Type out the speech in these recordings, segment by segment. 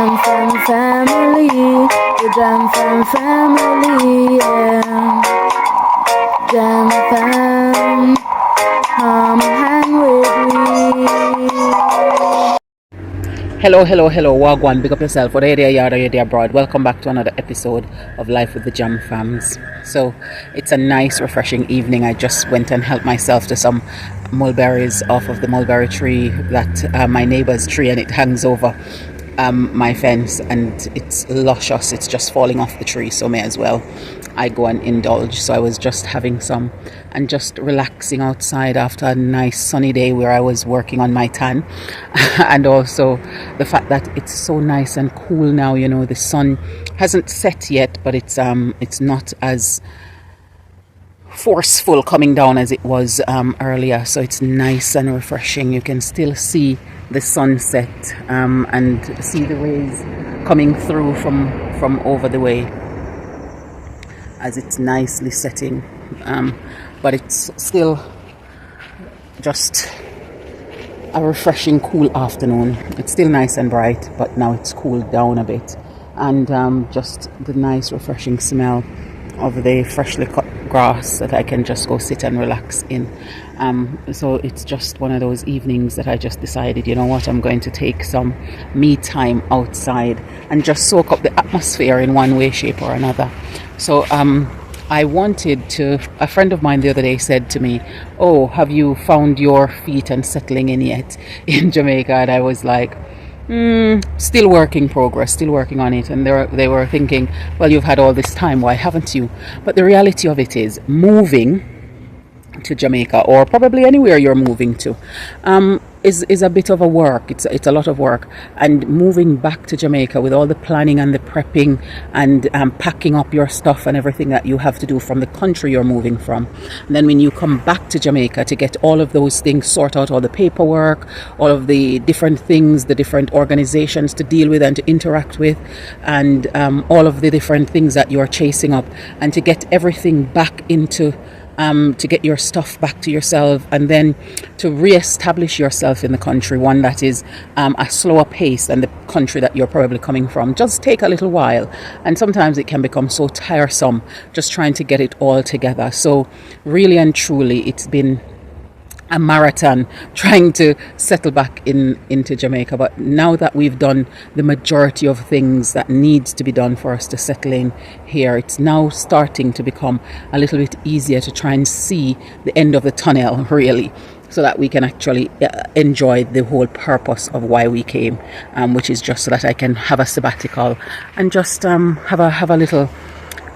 Jam Fam family, the Jam Fam family, yeah. Jam Fam, come hang with me. Hello, Wagwan, big up yourself, whether you're there yard or you're there abroad. Welcome back to another episode of Life with the Jam Fams. So it's a nice, refreshing evening. I just went and helped myself to some mulberries off of the mulberry tree that my neighbor's tree, and it hangs over my fence, and it's luscious. It's just falling off the tree, so may as well I go and indulge. So I was just having some and just relaxing outside after a nice sunny day where I was working on my tan and also the fact that it's so nice and cool now. You know, the sun hasn't set yet, but it's not as forceful coming down as it was earlier, so it's nice and refreshing. You can still see the sunset and see the rays coming through from over the way as it's nicely setting, but it's still just a refreshing cool afternoon. It's still nice and bright, but now it's cooled down a bit, and just the nice refreshing smell of the freshly cut grass that I can just go sit and relax in. So it's just one of those evenings that I just decided, you know what, I'm going to take some me time outside and just soak up the atmosphere in one way, shape or another. So I wanted to, a friend of mine the other day said to me, oh, have you found your feet and settling in yet in Jamaica? And I was like, still work in progress, still working on it. And they were thinking, well, you've had all this time, why haven't you? But the reality of it is, moving to Jamaica, or probably anywhere you're moving to, is a bit of a work. It's a lot of work. And moving back to Jamaica with all the planning and the prepping and packing up your stuff and everything that you have to do from the country you're moving from. And then when you come back to Jamaica to get all of those things, sort out all the paperwork, all of the different things, the different organizations to deal with and to interact with, and all of the different things that you're chasing up, and to get everything back into to get your stuff back to yourself, and then to re-establish yourself in the country, one that is a slower pace than the country that you're probably coming from, just take a little while. And sometimes it can become so tiresome just trying to get it all together. So really and truly, it's been a marathon trying to settle back into Jamaica. But now that we've done the majority of things that needs to be done for us to settle in here, it's now starting to become a little bit easier to try and see the end of the tunnel, really, so that we can actually enjoy the whole purpose of why we came, which is just so that I can have a sabbatical and just have a little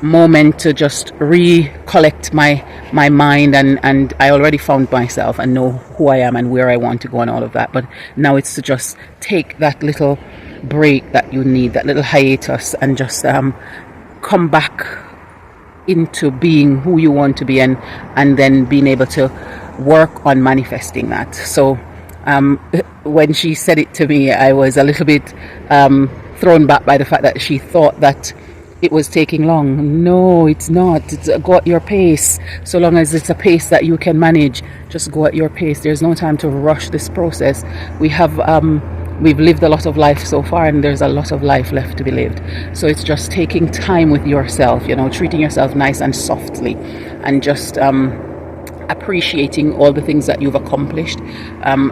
moment to just recollect my mind, and I already found myself and know who I am and where I want to go and all of that. But now it's to just take that little break that you need, that little hiatus, and just come back into being who you want to be, and then being able to work on manifesting that. So when she said it to me, I was a little bit thrown back by the fact that she thought that it was taking long. No, it's not. It's go at your pace. So long as it's a pace that you can manage, just go at your pace. There's no time to rush this process. We've lived a lot of life so far, and there's a lot of life left to be lived. So it's just taking time with yourself, you know, treating yourself nice and softly, and just appreciating all the things that you've accomplished,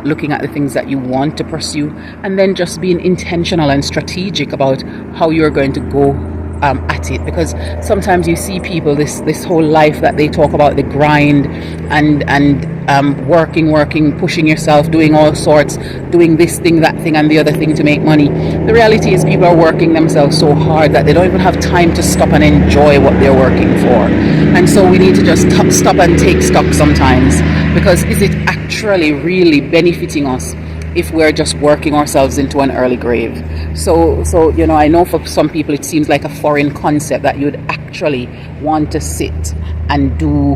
looking at the things that you want to pursue, and then just being intentional and strategic about how you're going to go at it. Because sometimes you see people, this whole life that they talk about, the grind and working, pushing yourself, doing all sorts, doing this thing, that thing and the other thing to make money. The reality is people are working themselves so hard that they don't even have time to stop and enjoy what they're working for. And so we need to just stop and take stock sometimes, because is it actually really benefiting us if we're just working ourselves into an early grave? So you know, I know for some people it seems like a foreign concept that you'd actually want to sit and do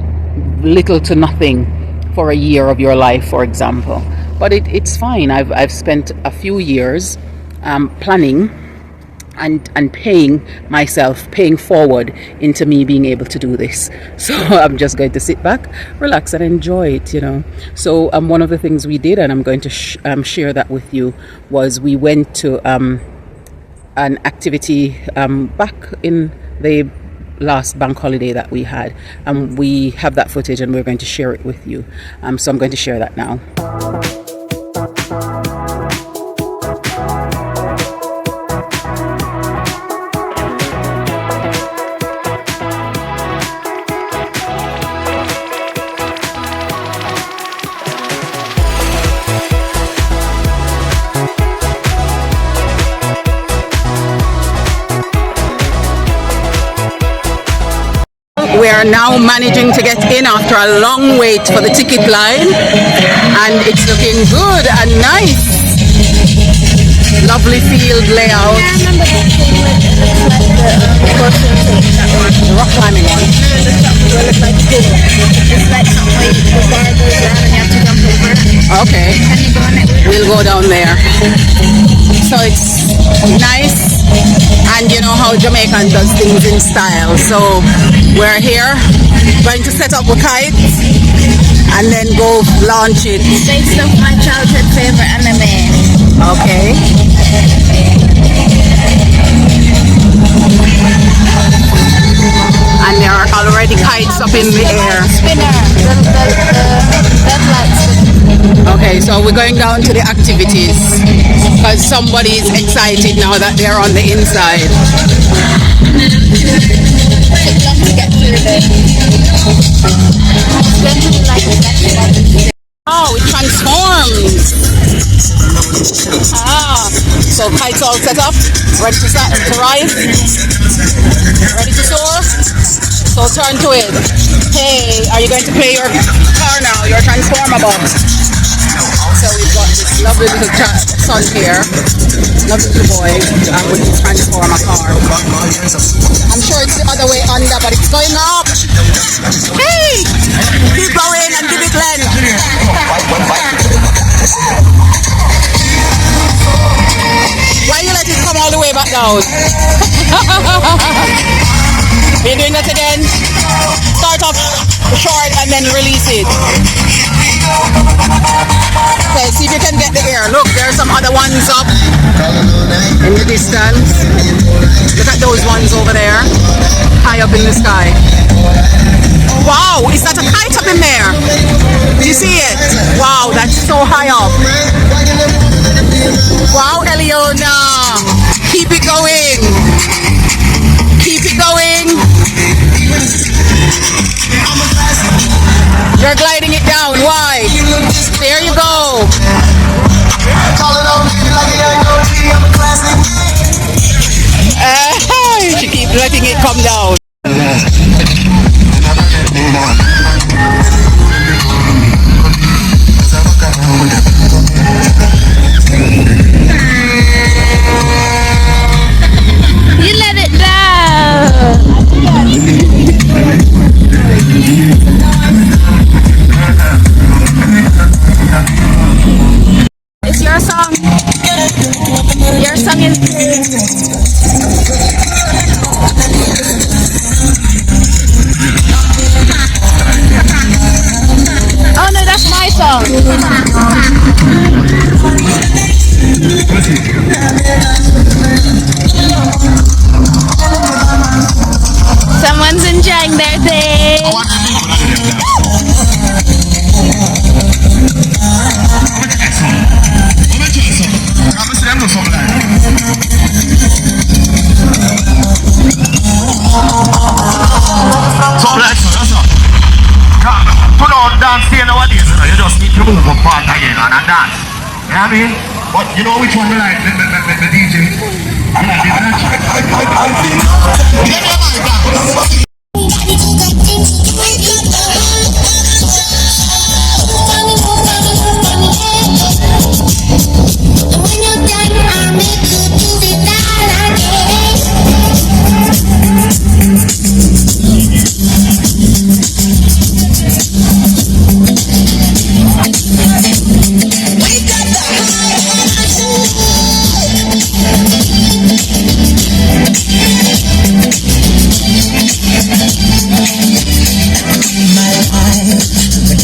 little to nothing for a year of your life, for example. But it's fine. I've spent a few years planning and paying forward into me being able to do this. So I'm just going to sit back, relax and enjoy it, you know. So one of the things we did, and I'm going to share that with you, was we went to an activity back in the last bank holiday that we had, and we have that footage and we're going to share it with you. So I'm going to share that now. We are now managing to get in after a long wait for the ticket line, and it's looking good and nice. Lovely field layout. I remember that thing with the The rock climbing one. the stuff where it looks like pool. It's like something where the bar goes down and you have to jump over. Okay, Can you go on it? we'll go down there. So it's nice, and you know how Jamaican does things in style. So we're here, going to set up a kite and then go launch it. Based off my childhood favorite anime. Okay. And there are already kites up in the air. Spinner. The lights. Okay, so we're going down to the activities because somebody is excited now that they're on the inside. Take long to get through there. It's going to be like exactly what it is. Oh, it transforms. Ah, so kites all set up, ready to rise, ready to soar. So turn to it. Hey, are you going to play your car now, your transformable? So we've got this lovely little son here, lovely little boy with his transformer car. I'm sure it's the other way under, but it's going up. Hey, keep going and give it length. Why you let it come all the way back down? You're doing that again? Start off short and then release it. Okay, see if you can get the air. Look, there are some other ones up in the distance. Look at those ones over there, high up in the sky. Wow, is that a kite up in there? Do you see it? Wow, that's so high up. Wow, Eliona, keep it going. Keep it going. You're gliding it down. Why? There you go. You keep letting it come down. You let it down. It's your song. Your song is. Oh no, that's my song. Someone's enjoying their day. Put on dance here nowadays, you just need to move up part again and dance. You know what I mean? But you know which one we like, the DJ? I'm not even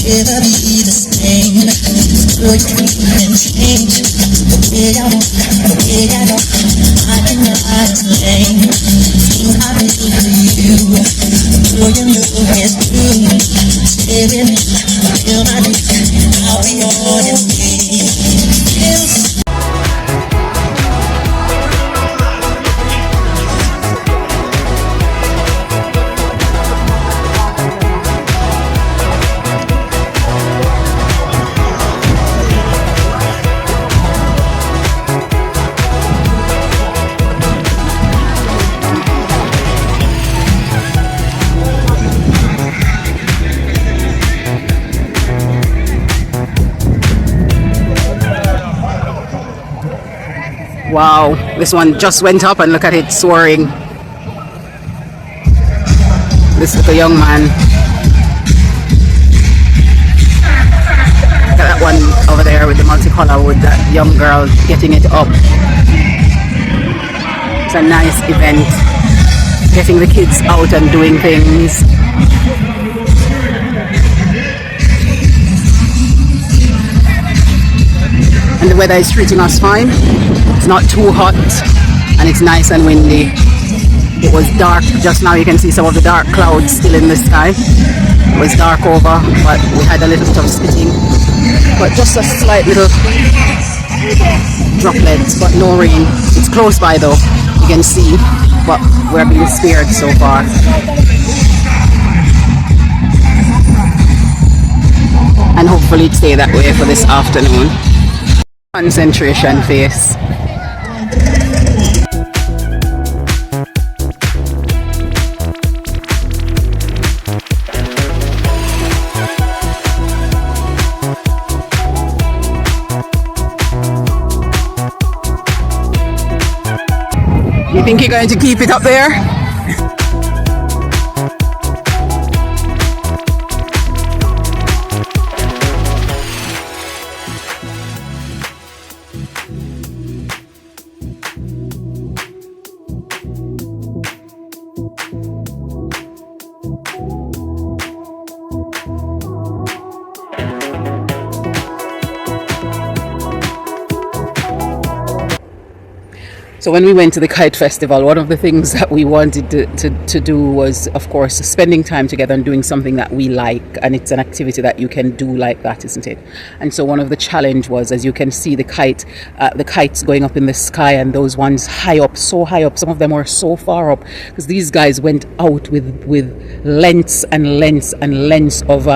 Never be the same. Good and change. Wow, this one just went up and look at it soaring. This little young man. Look at that one over there with the multicolor with that young girl getting it up. It's a nice event. Getting the kids out and doing things. And the weather is treating us fine. It's not too hot and it's nice and windy. It was dark just now. You can see some of the dark clouds still in the sky. It was dark over, but we had a little bit of spitting. But just a slight little droplets, but no rain. It's close by though, you can see, but we're being spared so far. And hopefully it stay that way for this afternoon. Concentration face. You think you're going to keep it up there? So when we went to the Kite Festival, one of the things that we wanted to do was, of course, spending time together and doing something that we like. And it's an activity that you can do like that, isn't it? And so one of the challenge was, as you can see, the kites going up in the sky, and those ones high up, so high up. Some of them were so far up because these guys went out with lengths and lengths and lengths of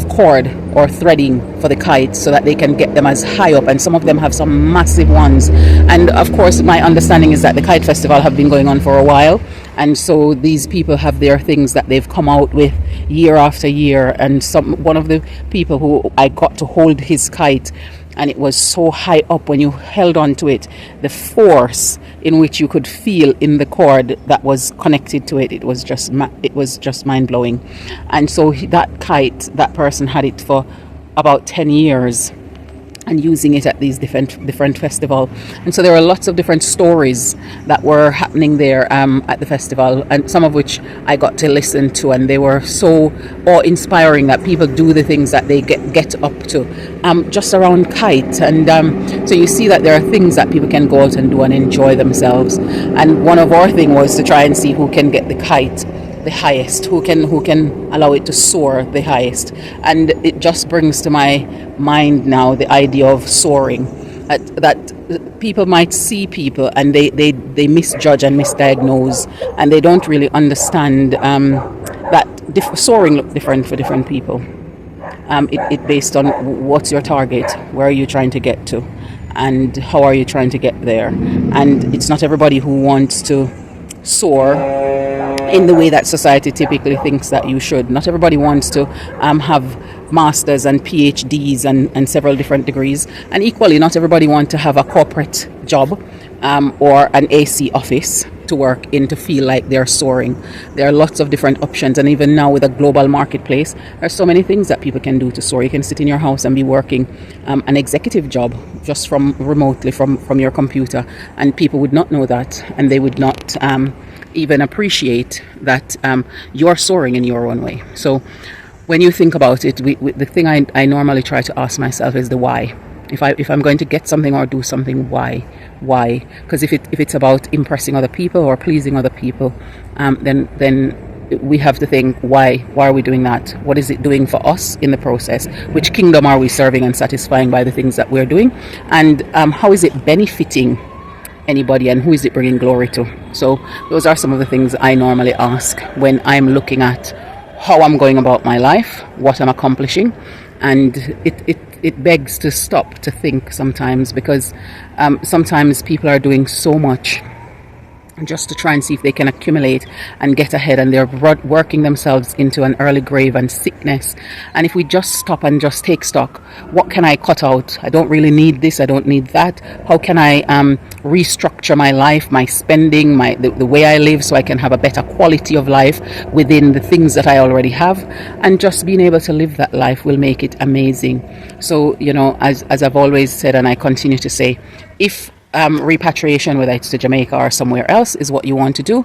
cord or threading for the kite so that they can get them as high up, and some of them have some massive ones. And of course my understanding is that the Kite Festival have been going on for a while, and so these people have their things that they've come out with year after year. And one of the people who I got to hold his kite, and it was so high up, when you held on to it, the force in which you could feel in the cord that was connected to it, it was just mind-blowing. And so that kite, that person had it for about 10 years and using it at these different festival. And so there were lots of different stories that were happening there at the festival, and some of which I got to listen to, and they were so awe-inspiring that people do the things that they get up to just around Kite. And so you see that there are things that people can go out and do and enjoy themselves. And one of our thing was to try and see who can get the kite the highest, who can allow it to soar the highest. And it just brings to my mind now the idea of soaring, that people might see people and they misjudge and misdiagnose, and they don't really understand that soaring looks different for different people. It based on what's your target, where are you trying to get to, and how are you trying to get there. And it's not everybody who wants to soar in the way that society typically thinks that you should. Not everybody wants to have masters and PhDs and several different degrees, and equally not everybody wants to have a corporate job or an AC office to work in to feel like they're soaring. There are lots of different options, and even now with a global marketplace, there's so many things that people can do to soar. You can sit in your house and be working an executive job just from remotely from your computer, and people would not know that, and they would not even appreciate that you're soaring in your own way. So when you think about it, the thing I normally try to ask myself is the why. If I'm going to get something or do something, why? Because if it's about impressing other people or pleasing other people, then we have to think, why are we doing that? What is it doing for us in the process? Which kingdom are we serving and satisfying by the things that we're doing? And how is it benefiting anybody, and who is it bringing glory to? So those are some of the things I normally ask when I'm looking at how I'm going about my life, what I'm accomplishing. And it begs to stop to think sometimes, because sometimes people are doing so much just to try and see if they can accumulate and get ahead, and they're working themselves into an early grave and sickness. And if we just stop and just take stock, what can I cut out? I don't really need this, I don't need that. How can I restructure my life, my spending, the way I live, so I can have a better quality of life within the things that I already have? And just being able to live that life will make it amazing. So, as I've always said, and I continue to say, if repatriation, whether it's to Jamaica or somewhere else, is what you want to do,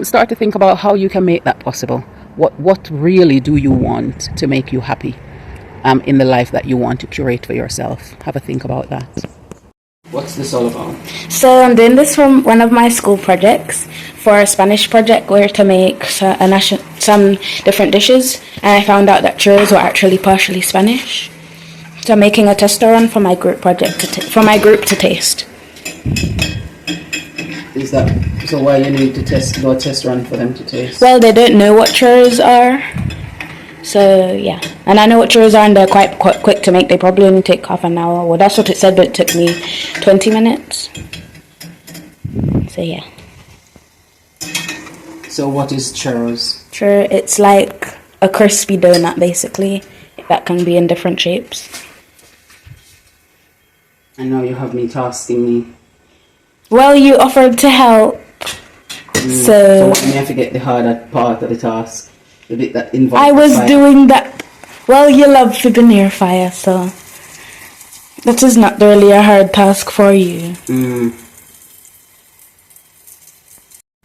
start to think about how you can make that possible. What really do you want to make you happy in the life that you want to curate for yourself? Have a think about that. What's this all about? So I'm doing this from one of my school projects for a Spanish project, where to make some different dishes, and I found out that churros were actually partially Spanish. So I'm making a tester run for my group project for my group to taste. Is that so? Why you need to do a test run for them to taste? Well, they don't know what churros are, so yeah. And I know what churros are, and they're quite quick to make. They probably only take half an hour. Well, that's what it said, but it took me 20 minutes. So yeah. So what is churros? It's like a crispy donut, basically, that can be in different shapes. I know you have me tasking me. Well, you offered to help, so you have to get the harder part of the task, the bit that involves I was fire. doing that. Well, you love flipping near fire, so that is not really a hard task for you.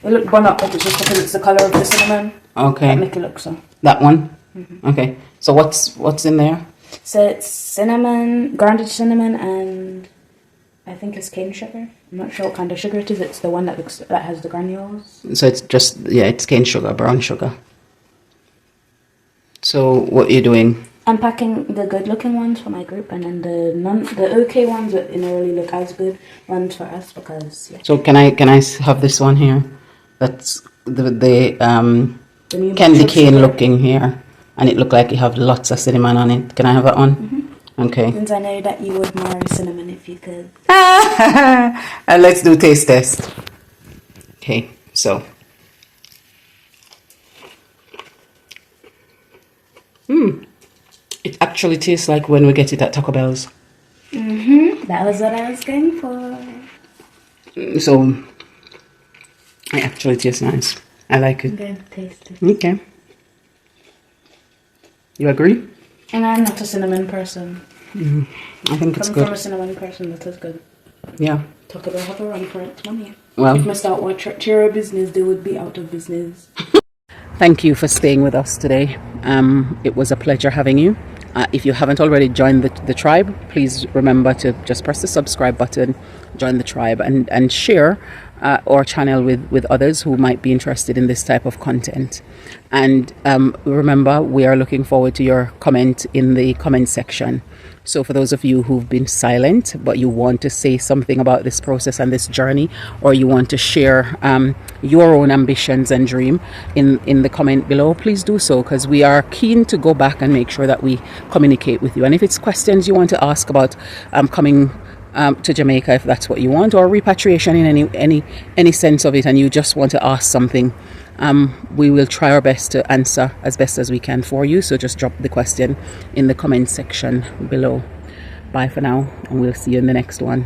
It looked one up, it's just because it's the colour of the cinnamon. Okay. That make it look so. That one? Mm-hmm. Okay. So what's in there? So it's cinnamon, grounded cinnamon, and I think it's cane sugar. I'm not sure what kind of sugar it is. It's the one that has the granules. So it's just, it's cane sugar, brown sugar. So what are you doing? I'm packing the good looking ones for my group, and then the okay ones that didn't really look as good ones for us, because So can I have this one here? That's the candy cane looking here, and it looked like it have lots of cinnamon on it. Can I have that one? Mm-hmm. Okay. Since I know that you would marry cinnamon if you could. And let's do taste test. Okay, so. It actually tastes like when we get it at Taco Bell's. That was what I was going for. So, it actually tastes nice. I like it. I'm going to taste it. Okay. You agree? And I'm not a cinnamon person. I think it's I'm good. from a cinnamon person, that is good. Yeah. Taco Bell have a run for its money. Well, If missed out what churro business, they would be out of business. thank you for staying with us today. It was a pleasure having you. If you haven't already joined the tribe, please remember to just press the subscribe button, join the tribe, and share our channel with others who might be interested in this type of content. And remember, we are looking forward to your comment in the comment section. So for those of you who've been silent, but you want to say something about this process and this journey, or you want to share your own ambitions and dream in the comment below, please do so, because we are keen to go back and make sure that we communicate with you. And if it's questions you want to ask about coming to Jamaica, if that's what you want, or repatriation in any sense of it, and you just want to ask something, we will try our best to answer as best as we can for you. So just drop the question in the comment section below. Bye for now, and we'll see you in the next one.